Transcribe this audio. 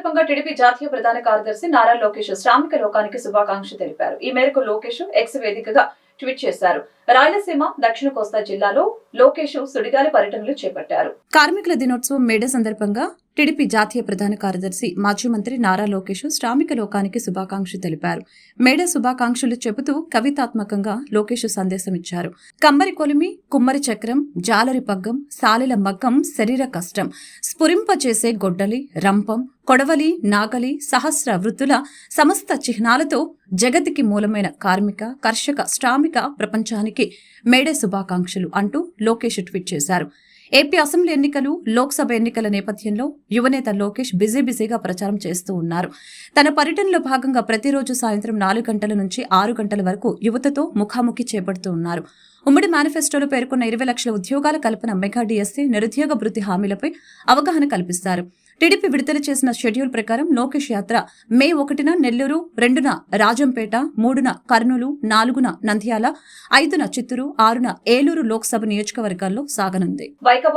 సందర్భంగా టీడీపీ జాతీయ ప్రధాన కార్యదర్శి నారా లోకేష్ శ్రామిక లోకానికి శుభాకాంక్షలు తెలిపారు. ఈ మేరకు లోకేష్ ఎక్స్ వేదికగా ట్వీట్ చేశారు. రాయలసీమ, దక్షిణ కోస్తా జిల్లాలో లోకేష్ సుడిగాలి పర్యటనలు చేపట్టారు. కార్మికుల దినోత్సవం మేడే సందర్భంగా టీడీపీ జాతీయ ప్రధాన కార్యదర్శి మాజీ మంత్రి నారా లోకేష్ శ్రామిక లోకానికి శుభాకాంక్షలు తెలిపారు. మేడే శుభాకాంక్షలు చెబుతూ కవితాత్మకంగా లోకేష్ సందేశం ఇచ్చారు. కమ్మరి కొలిమి, కుమ్మరి చక్రం, జాలరి పగ్గం, సాలెల మగ్గం, శరీర కష్టం, స్ఫురింపచేసే గొడ్డలి, రంపం, కొడవలి, నాగలి, సహస్ర వృత్తుల సమస్త చిహ్నాలతో జగతికి మూలమైన కార్మిక, కర్షక, శ్రామిక ప్రపంచానికి మేడే శుభాకాంక్షలు అంటూ లోకేష్ ట్వీట్ చేశారు. ఏపీ అసెంబ్లీ ఎన్నికలు, లోక్సభ ఎన్నికల నేపథ్యంలో యువనేత లోకేష్ బిజీగా ప్రచారం చేస్తూ ఉన్నారు. తన పర్యటనలో భాగంగా ప్రతిరోజు సాయంత్రం 4 గంటల నుంచి 6 గంటల వరకు యువతతో ముఖాముఖి చేపడుతూ ఉన్నారు. ఉమ్మడి మేనిఫెస్టోలో పేర్కొన్న 20 లక్షల ఉద్యోగాల కల్పన, మెగా డిఎస్సీ, నిరుద్యోగ భృతి హామీలపై అవగాహన కల్పిస్తారు. టీడీపీ విడుదల చేసిన షెడ్యూల్ ప్రకారం లోకేష్ యాత్ర మే 1న నెల్లూరు, 2న రాజంపేట, 3న కర్నూలు, 4న నంద్యాల, 5న చిత్తూరు, 6న ఏలూరు లోక్సభ నియోజకవర్గాల్లో సాగనుంది.